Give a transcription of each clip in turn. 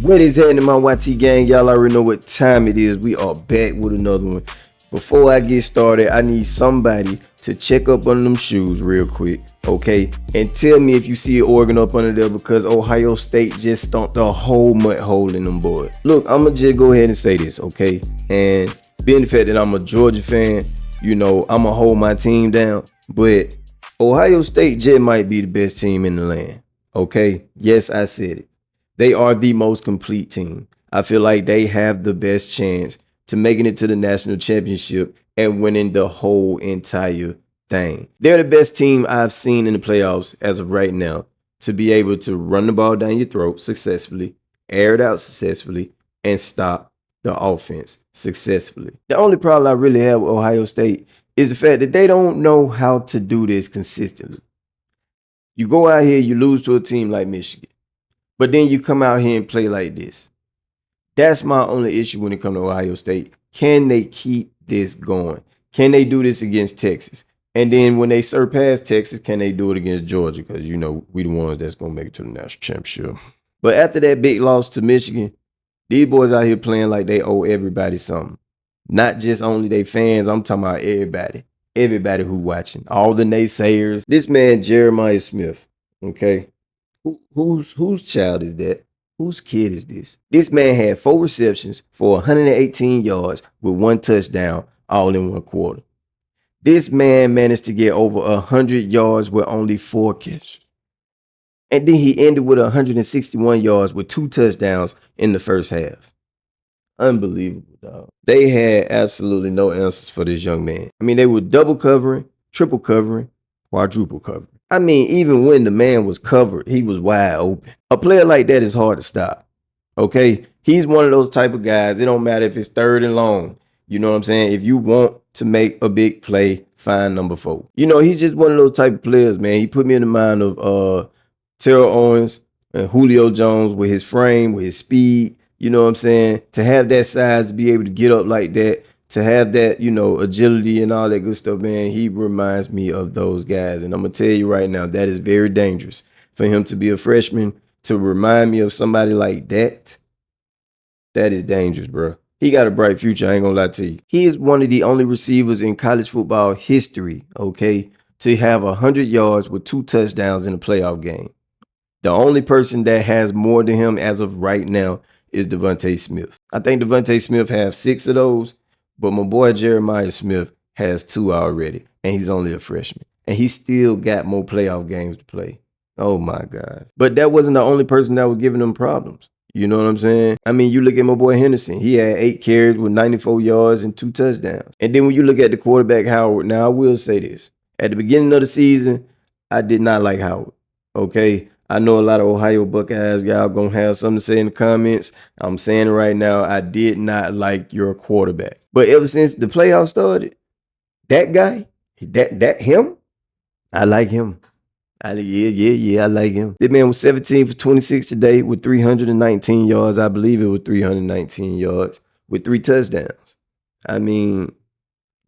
What is happening, my YT gang? Y'all already know what time it is. We are back with another one. Before I get started, I need somebody to check up on them shoes real quick, okay? And tell me if you see Oregon up under there, because Ohio State just stomped a whole mud hole in them boys. Look, I'm going to just go ahead and say this, okay? And being the fact that I'm a Georgia fan, you know, I'm going to hold my team down. But Ohio State just might be the best team in the land, okay? Yes, I said it. They are the most complete team. I feel like they have the best chance to making it to the national championship and winning the whole entire thing. They're the best team I've seen in the playoffs as of right now to be able to run the ball down your throat successfully, air it out successfully, and stop the offense successfully. The only problem I really have with Ohio State is the fact that they don't know how to do this consistently. You go out here, you lose to a team like Michigan. But then you come out here and play like this. That's my only issue when it comes to Ohio State. Can they keep this going? Can they do this against Texas? And then when they surpass Texas, can they do it against Georgia? Because, you know, we the ones that's going to make it to the national championship. But after that big loss to Michigan, these boys out here playing like they owe everybody something. Not just only their fans. I'm talking about everybody. Everybody who watching. All the naysayers. This man, Jeremiah Smith, okay? Whose child is that? Whose kid is this? This man had 4 receptions for 118 yards with 1 touchdown all in 1 quarter. This man managed to get over 100 yards with only 4 catches. And then he ended with 161 yards with 2 touchdowns in the first half. Unbelievable, dog. They had absolutely no answers for this young man. I mean, they were double covering, triple covering, quadruple covering. I mean, even when the man was covered, he was wide open. A player like that is hard to stop, okay? He's one of those type of guys. It don't matter if it's 3rd and long. You know what I'm saying? If you want to make a big play, find number 4. You know, he's just one of those type of players, man. He put me in the mind of Terrell Owens and Julio Jones with his frame, with his speed. You know what I'm saying? To have that size, to be able to get up like that, to have that, you know, agility and all that good stuff, man, he reminds me of those guys. And I'm going to tell you right now, that is very dangerous for him to be a freshman, to remind me of somebody like that. That is dangerous, bro. He got a bright future, I ain't going to lie to you. He is one of the only receivers in college football history, okay, to have 100 yards with 2 touchdowns in a playoff game. The only person that has more than him as of right now is Devontae Smith. I think Devontae Smith has 6 of those. But my boy Jeremiah Smith has 2 already, and he's only a freshman. And he still got more playoff games to play. Oh, my God. But that wasn't the only person that was giving them problems. You know what I'm saying? I mean, you look at my boy Henderson. He had 8 carries with 94 yards and 2 touchdowns. And then when you look at the quarterback, Howard, now I will say this. At the beginning of the season, I did not like Howard, okay? I know a lot of Ohio Buckeyes, y'all going to have something to say in the comments. I'm saying it right now, I did not like your quarterback. But ever since the playoffs started, that guy, him, I like him. I like him. This man was 17 for 26 today with 319 yards. I believe it was 319 yards with 3 touchdowns. I mean,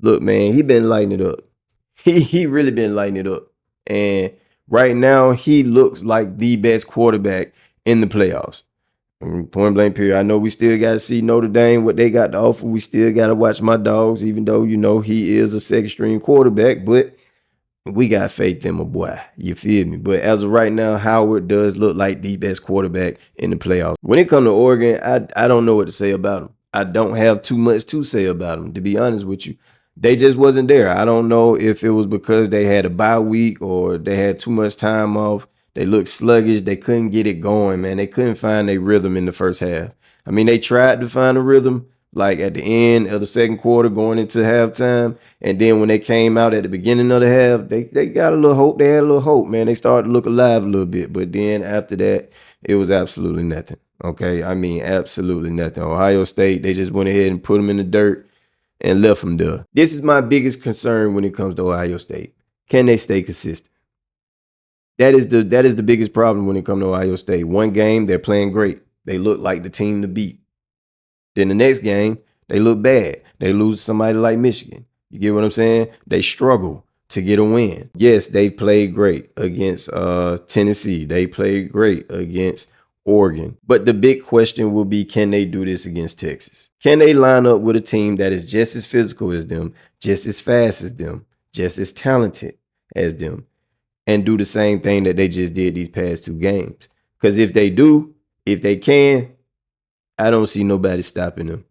look, man, he been lighting it up. He really been lighting it up. And right now, he looks like the best quarterback in the playoffs. Point blank period. I know we still got to see Notre Dame, what they got to offer. We still got to watch my dogs, even though, you know, he is a 2nd string quarterback. But we got faith in my boy. You feel me? But as of right now, Howard does look like the best quarterback in the playoffs. When it comes to Oregon, I don't know what to say about him. I don't have too much to say about him, to be honest with you. They just wasn't there. I don't know if it was because they had a bye week or they had too much time off. They looked sluggish. They couldn't get it going, man. They couldn't find their rhythm in the first half. I mean, they tried to find a rhythm like at the end of the 2nd quarter going into halftime. And then when they came out at the beginning of the half, they got a little hope. They had a little hope, man. They started to look alive a little bit. But then after that, it was absolutely nothing. Okay? I mean, absolutely nothing. Ohio State, they just went ahead and put them in the dirt and left them there. This is my biggest concern when it comes to Ohio State. Can they stay consistent? That is the biggest problem when it comes to Ohio State. One game, they're playing great. They look like the team to beat. Then the next game, they look bad. They lose to somebody like Michigan. You get what I'm saying? They struggle to get a win. Yes, they played great against Tennessee. They played great against Oregon. But the big question will be, can they do this against Texas? Can they line up with a team that is just as physical as them, just as fast as them, just as talented as them, and do the same thing that they just did these past 2 games? Because if they do, if they can, I don't see nobody stopping them.